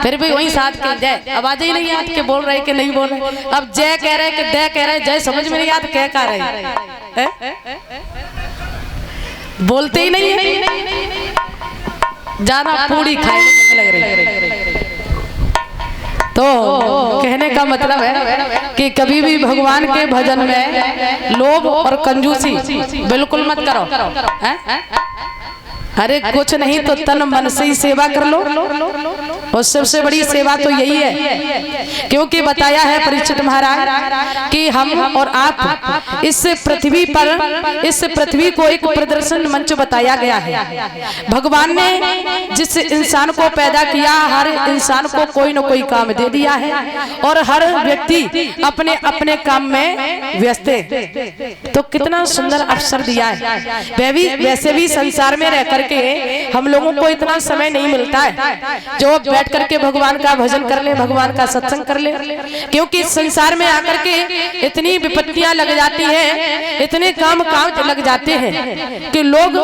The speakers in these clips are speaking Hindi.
फिर भी वही साथ के जय, आवाज ही नहीं याद के बोल रहे कि नहीं बोल रहे। अब जय कह रहे कि दे कह रहे, जय समझ में नहीं याद कह रहे, बोलते ही नहीं है। जाना पूरी खाने लग रही। तो कहने का मतलब है कि कभी भी भगवान के भजन में लोभ और कंजूसी बिल्कुल मत करो। अरे कुछ नहीं तो तन मन से ही सेवा कर लो, और सबसे बड़ी सेवा तो यही है, क्योंकि बताया है परीक्षित महाराज कि हम और आप इस पृथ्वी पर, इस पृथ्वी को एक प्रदर्शन मंच बताया गया है। भगवान ने जिस इंसान को पैदा किया, हर इंसान को कोई न कोई काम दे दिया है, और हर व्यक्ति अपने अपने काम में व्यस्त है। तो कितना सुंदर अवसर दिया है। वैसे भी संसार में रह करके हम लोगों को इतना समय नहीं मिलता है जो बैठ करके भगवान का भजन कर ले, भगवान का सत्संग कर ले, क्योंकि संसार में आकर के इतनी विपत्तियां लग जाती हैं, इतने काम लग जाते हैं कि लोग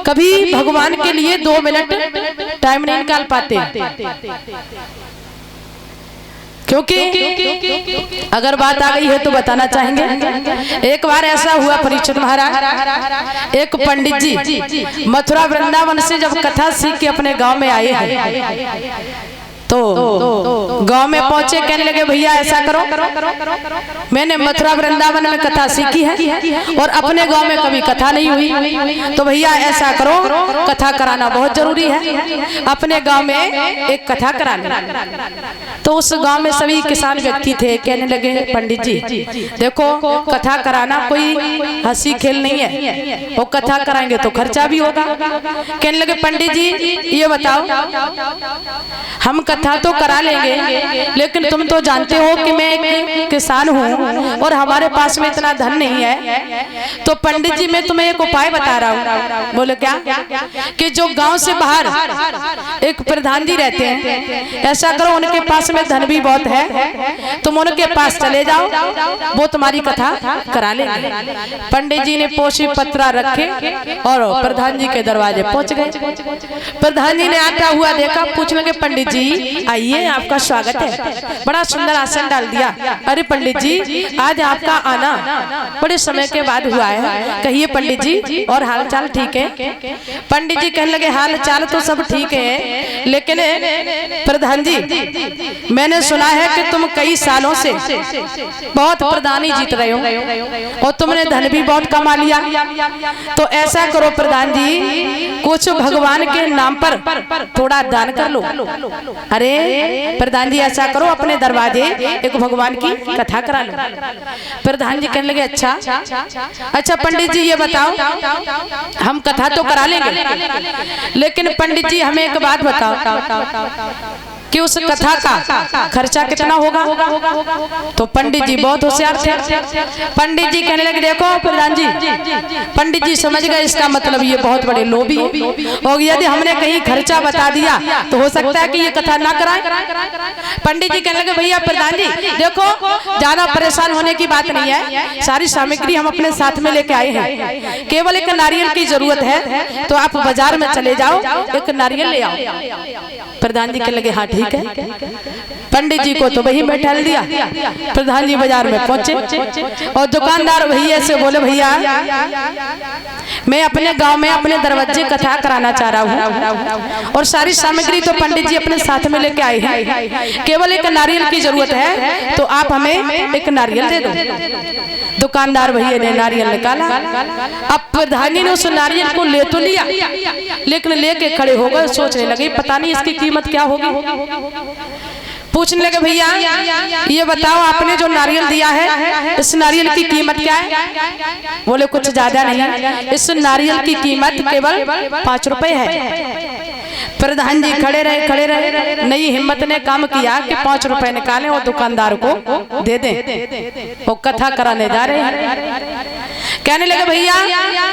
कभी भगवान के लिए 2 मिनट टाइम नहीं निकाल पाते। क्योंकि अगर बात आ गई है तो बताना चाहेंगे। एक बार ऐसा हुआ परीक्षित महाराज, एक पंडित जी मथुरा वृंदावन से जब कथा सीख के अपने गांव में आए हैं, तो गांव में पहुंचे, कहने लगे भैया ऐसा करो, मैंने मथुरा वृंदावन में कथा सीखी है और अपने गांव में कभी कथा नहीं हुई, तो भैया ऐसा करो, कथा कराना बहुत जरूरी है, अपने गांव में एक कथा कराना। तो उस गांव में सभी किसान व्यक्ति थे। कहने लगे पंडित जी देखो, कथा कराना कोई हंसी खेल नहीं है, वो कथा कराएंगे तो खर्चा भी होगा। कहने लगे पंडित जी ये बताओ, हम कथा तो करा लेंगे, लेकिन तुम तो जानते हो कि मैं एक किसान हूँ और हमारे पास में इतना धन नहीं है, तो पंडित जी मैं तुम्हें एक उपाय बता रहा हूँ। बोले क्या? कि जो गांव से बाहर एक प्रधान जी रहते हैं, ऐसा करो उनके पास में धन भी बहुत है, तुम उनके पास चले जाओ, वो तुम्हारी कथा करा लेंगे। पंडित जी ने पोशी पत्रा रखे और प्रधान जी के दरवाजे पहुंच गए। प्रधान जी ने आता हुआ देखा, पूछ लगे पंडित जी आइए, आपका स्वागत है। बड़ा सुंदर आसन डाल दिया। अरे पंडित जी आज आपका आना बड़े समय के बाद हुआ है, कहिए पंडित जी और हाल चाल ठीक है? पंडित जी कहने लगे हाल चाल तो सब ठीक है, लेकिन प्रधान जी मैंने सुना है कि तुम कई सालों से बहुत प्रधानी जीत रहे हो और तुमने धन भी बहुत कमा लिया, तो ऐसा करो प्रधान जी कुछ भगवान के नाम पर थोड़ा दान कर लो। अरे प्रधान जी ऐसा करो, अपने दरवाजे एक भगवान की कथा करा लो। प्रधान जी कहने लगे अच्छा पंडित जी ये बताओ, हम कथा तो करा लेंगे, लेकिन पंडित जी हमें एक बात बताओ कि उस कथा का खर्चा कितना होगा? तो पंडित जी बहुत होशियार थे। पंडित जी कहने लगे देखो प्रधान जी, पंडित जी समझ गए इसका मतलब ये बहुत बड़े लोभी, और यदि हमने कहीं खर्चा बता दिया तो हो सकता है कि ये कथा ना कराएं। पंडित जी कहने लगे भैया प्रधान जी देखो, ज्यादा परेशान होने की बात नहीं है, सारी सामग्री हम अपने साथ में लेके आए हैं, केवल एक नारियल की जरूरत है, तो आप बाजार में चले जाओ, एक नारियल ले आओ। प्रधान जी कहने लगे हाँ ठीक है। पंडित जी को तो वही बैठा दिया। प्रधान जी बाजार में पहुंचे और दुकानदार भैया से बोले भैया मैं अपने गांव में अपने दरवाजे कथा कराना चाह रहा हूँ और सारी सामग्री तो पंडित जी अपने साथ में लेके आए हैं, केवल एक नारियल की जरूरत है, तो आप हमें एक नारियल दे दो। दुकानदार भैया ने नारियल निकाला। अब प्रधान जी ने उस नारियल को ले तो लिया, लेकिन लेके खड़े हो गए, सोचने लगे पता नहीं इसकी कीमत क्या होगी। पूछने लगे भैया ये बताओ आपने जो नारियल दिया है इस नारियल की कीमत क्या है? बोले कुछ ज्यादा नहीं, इस नारियल की कीमत केवल 5 रुपए है। प्रधान जी खड़े रहे, नई हिम्मत ने काम किया कि 5 रुपए निकालें और दुकानदार को दे दें। वो कथा कराने जा रहे हैं। कहने लगे भैया,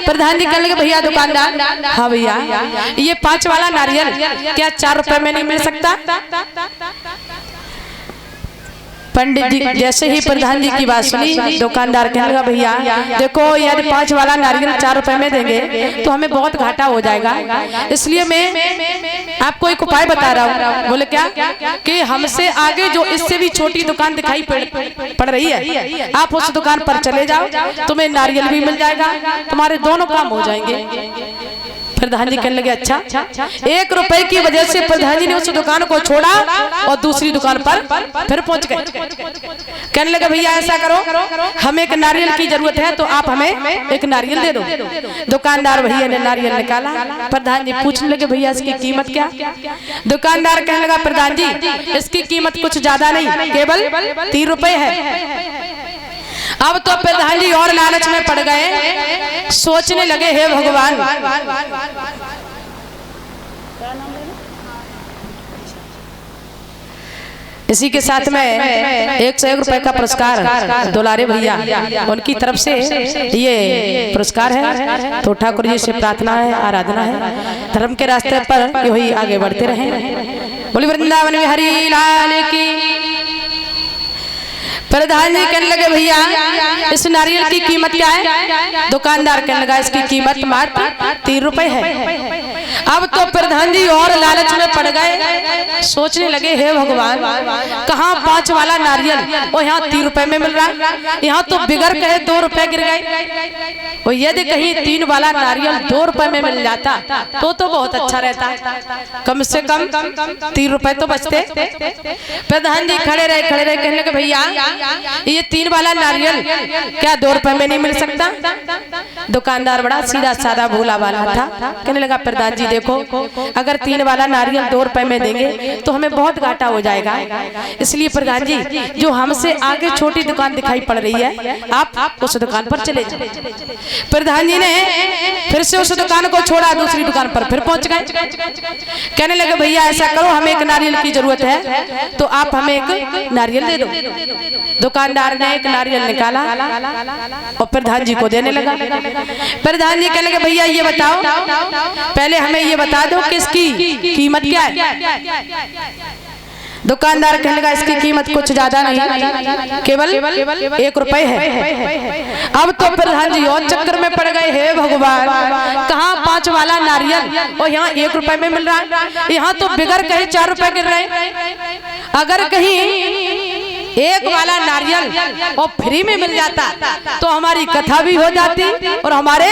प्रधान जी कहने लगे भैया दुकानदार, हाँ भैया ये 5 वाला नारियल क्या 4 रुपए में नहीं मिल सकता? पंडित जी जैसे ही प्रधान जी की बात सुनी, दुकानदार कहने लगा भैया देखो यदि 5 वाला नारियल 4 रुपए में देंगे तो हमें बहुत घाटा हो जाएगा, इसलिए मैं आपको एक उपाय बता रहा हूँ। बोले क्या? कि हमसे आगे जो इससे भी छोटी दुकान दिखाई पड़ रही है, आप उस दुकान पर चले जाओ, तुम्हें नारियल भी मिल जाएगा, तुम्हारे दोनों काम हो जाएंगे। प्रधान जी कहने लगे अच्छा। 1 रुपए की वजह से प्रधान जी ने उस दुकान को छोड़ा और दूसरी दुकान पर फिर पहुंच गए। कहने लगे भैया ऐसा करो, हमें एक नारियल की जरूरत है तो आप हमें एक नारियल दे दो। दुकानदार भैया ने नारियल निकाला। प्रधान जी पूछने लगे भैया इसकी कीमत क्या? दुकानदार कहने लगा प्रधान जी इसकी कीमत कुछ ज्यादा नहीं, केवल 3 रुपए है। अब तो प्रधान जी और लालच में पड़ गए, सोचने लगे हे भगवान, इसी के साथ में 101 रुपए का पुरस्कार दुलारे भैया उनकी तरफ से ये पुरस्कार है। तो ठाकुर जी से प्रार्थना है, आराधना है, धर्म के रास्ते पर यही आगे बढ़ते रहे। बोली वृंदावन में हरि लाल की। प्रधान जी कहने लगे भैया इस नारियल की कीमत क्या है? दुकानदार कहने लगा इसकी कीमत मात्र 3 रुपए है। अब तो प्रधान जी और लालच में पड़ गए, सोचने लगे हे भगवान कहाँ 5 वाला नारियल और यहाँ 3 रुपए में मिल रहा है, यहाँ तो बिगड़ कहे 2 रुपए गिर गए। और यदि कहीं 3 वाला नारियल 2 रुपए में मिल जाता तो बहुत अच्छा रहता, कम से कम 3 रुपए तो बचते। प्रधान जी खड़े रहे कहने लगे भैया ये 3 वाला नारियल क्या 2 रुपए में नहीं मिल सकता? दुकानदार बड़ा सीधा साधा भोला वाला था, कहने लगा प्रधान जी देखो अगर 3 वाला नारियल 2 रुपए में देंगे तो हमें बहुत घाटा हो जाएगा, इसलिए प्रधान जी जो हमसे आगे छोटी दुकान दिखाई पड़ रही है आप उस दुकान पर चले जाओ। प्रधान जी ने फिर से उस दुकान को छोड़ा, दूसरी दुकान पर फिर पहुंच गए। कहने लगे भैया ऐसा करो हमें एक नारियल की जरूरत है तो आप हमें एक नारियल दे दो। दुकानदार ने एक नारियल निकाला और प्रधान जी को देने लगा। प्रधान जी कहने लगे भैया ये बताओ, पहले हमें ये बता दो कि इसकी कीमत क्या है? दुकानदार कहने लगा इसकी कीमत कुछ ज्यादा नहीं, केवल 1 रुपए है। अब तो प्रधान जी और चक्कर में पड़ गए, हे भगवान कहाँ 5 वाला नारियल और यहाँ 1 रुपए में मिल रहा है, यहाँ तो बिगड़ कहीं 4 रुपए गिर रहे। अगर कहीं 1 वाला नारियल और फ्री में मिल जाता तो हमारी कथा भी हो जाती और हमारे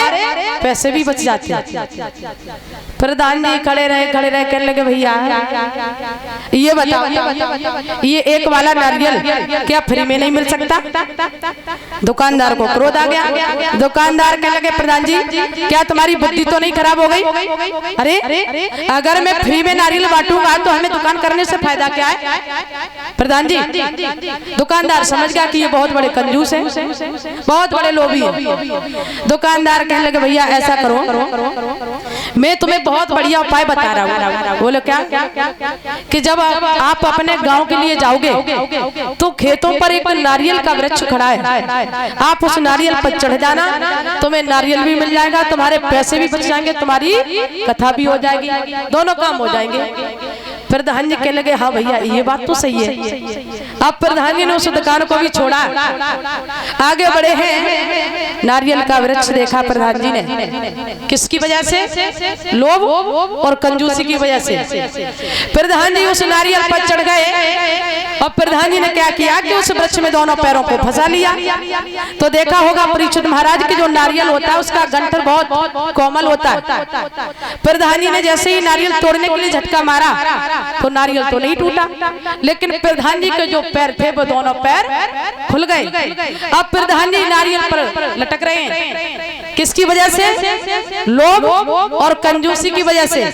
पैसे भी बच जाते। प्रधान जी खड़े रहे कहने लगे भैया ये बताओ ये 1 वाला नारियल क्या फ्री में नहीं मिल सकता? दुकानदार को क्रोध आ गया। दुकानदार कहने लगे प्रधान जी क्या तुम्हारी बुद्धि तो नहीं खराब हो गई? अरे अगर मैं फ्री में नारियल बांटूंगा तो हमें दुकान करने से फायदा क्या है? प्रधान जी दुकानदार समझ गया कि ये बहुत बड़े कंजूस हैं, बहुत बड़े लोभी हैं। दुकानदार कहने लगे भैया ऐसा करो मैं तुम्हें बहुत बढ़िया उपाय बता रहा हूँ। बोलो क्या? कि जब आप अपने गांव के लिए जाओगे तो खेतों पर एक नारियल का वृक्ष खड़ा है, आप उस नारियल पर चढ़ जाना, तुम्हें नारियल भी मिल जाएगा, तुम्हारे पैसे भी बच जाएंगे, तुम्हारी कथा भी हो जाएगी, दोनों काम हो जाएंगे। प्रधान जी कहने लगे हाँ भैया ये बात तो सही है। अब प्रधान जी ने उस दुकान को भी छोड़ा, आगे बढ़े हैं। नारियल का वृक्ष देखा प्रधान जी ने, किसकी वजह से? लोभ और कंजूसी की वजह से। प्रधान जी उस नारियल पर चढ़ गए और प्रधान जी ने क्या किया कि उस वृक्ष में दोनों पैरों को फंसा लिया। तो देखा होगा परीक्षित महाराज की जो नारियल होता है उसका गंठर बहुत कोमल होता है। प्रधान जी ने जैसे ही नारियल तोड़ने के लिए झटका मारा तो नारियल तो नहीं टूटा, लेकिन प्रधान जी के जो पैर थे वो दोनों पैर खुल गए। अब प्रधान जी नारियल पर लटक रहे हैं, किसकी वजह से? लोभ और कंजूसी की वजह से।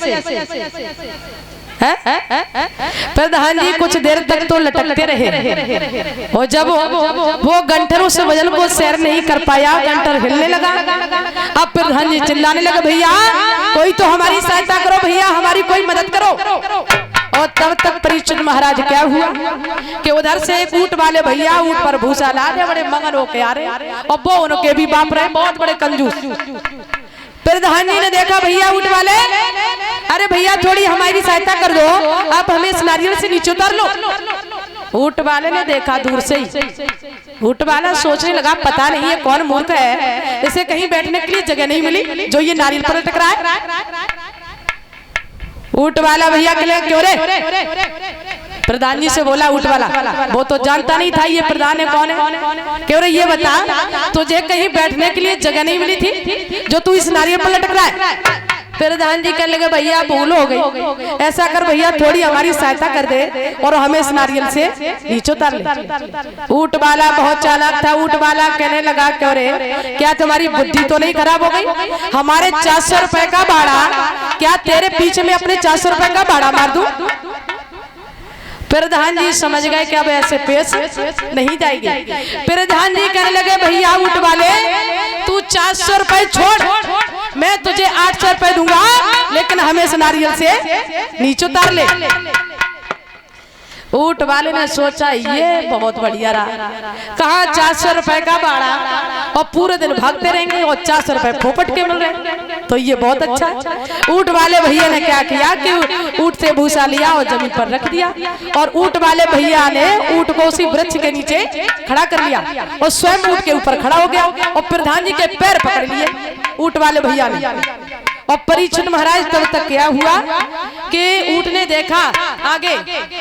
प्रधान जी कुछ देर तक तो लटकते रहे और जब वो गंठर उस वजन को सैर नहीं कर पाया, गंठर हिलने लगा। अब प्रधान जी चिल्लाने लगे भैया कोई तो हमारी सहायता करो, भैया हमारी कोई मदद करो। और तब तक परीक्षित महाराज क्या हुआ कि उधर से एक ऊंट वाले भैया ऊंट पर भूसा लादे बड़े मगन होके आ रहे और वो उनके भी बाप रहे बहुत बड़े कंजूस। प्रधान जी ने देखा भैया ऊंट वाले, अरे भैया थोड़ी हमारी सहायता कर दो, आप हमें इस नारियल से नीचे उतार लो। ऊंट वाले ने देखा दूर से ही। ऊंट वाला सोचने लगा पता नहीं ये कौन मूर्ख है, इसे कहीं बैठने के लिए जगह नहीं मिली जो ये नारियल पर लटक रहा है। ऊंट वाला भैया के लिए क्यों रे? प्रधान जी से बोला ऊंट वाला, वो तो जानता नहीं था ये प्रधान है कौन है। क्यों रे ये बता, तुझे कहीं बैठने के लिए जगह नहीं मिली थी जो तू इस नारियल पर लटक रहा है? प्रधान जी कहने लगे भैया भूल हो गई, ऐसा कर भैया थोड़ी हमारी सहायता कर दे और हमें इस नारियल से नीचे उतार ले। ऊंट वाला बहुत चालाक था। ऊंट वाला कहने लगा क्यों रे, क्या तुम्हारी बुद्धि तो नहीं खराब हो गई? हमारे 400 रुपए का भाड़ा, क्या तेरे पीछे में अपने 400 रुपए का भाड़ा मार दूं? प्रधान जी समझ गए कि अब ऐसे पेश नहीं जाएगी। प्रधान जी कहने लगे भैया ऊंट वाले तू 400 रुपए छोड़, मैं तुझे 800 रुपए दूंगा, लेकिन हमें इस नारियल से नीचे उतार ले। ऊंट वाले ने सोचा ये बहुत बढ़िया रहा, कहा 400 रुपए का भाड़ा और पूरे दिन भागते रहेंगे और 400 रुपए फोपट के मिल रहे, तो ये बहुत अच्छा है। ऊंट वाले भैया ने क्या किया कि ऊंट से भूसा लिया और जमीन पर रख दिया, और ऊंट वाले भैया ने ऊंट को उसी वृक्ष के नीचे खड़ा कर लिया और स्वयं ऊंट के ऊपर खड़ा हो गया और प्रधान जी के पैर पकड़ लिए ऊंट वाले भैया ने। और परीक्षित महाराज तब तक क्या हुआ कि ऊंट ने देखा आगे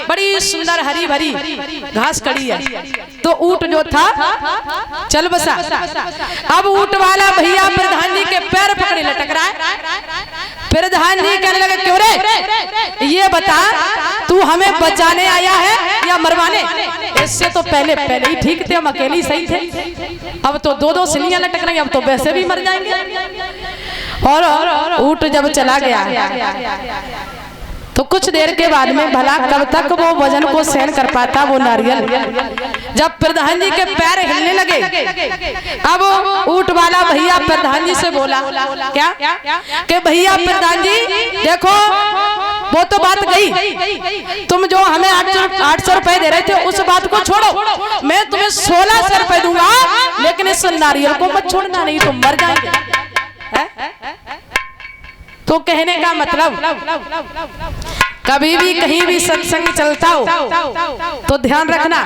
बड़ी सुंदर हरी भरी घास खड़ी है, तो ऊंट जो था चल बसा। अब ऊंट वाला भैया प्रधान जी के पैर पकड़े लटक रहा है। प्रधान जी कहने लगे क्यों रे, ये बता तू हमें बचाने आया है या मरवाने? इससे तो पहले ही ठीक थे, हम अकेले ही सही थे, अब तो दो सिलियां लटक रही, अब तो वैसे भी मर जाएंगे। और ऊंट जब चला गया तो कुछ देर के बाद में भला कब तक वो वजन को सहन कर पाता वो नारियल। जब प्रधान जी के पैर हिलने लगे, अब ऊंट वाला भैया प्रधान जी से बोला क्या कि भैया प्रधान जी देखो वो तो बात गई, तुम जो हमें 800 रुपए दे रहे थे उस बात को छोड़ो, मैं तुम्हें 1600 रुपए दूंगा, लेकिन इस नारियल को मत छोड़ना, नहीं तुम मर जाएंगे। तो कहने का मतलब कभी भी कहीं भी सत्संग चलता हो तो ध्यान रखना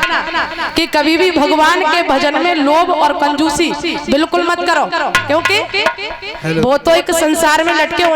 कि कभी भी भगवान के भजन में लोभ और कंजूसी बिल्कुल मत करो, क्योंकि वो तो एक संसार में लटके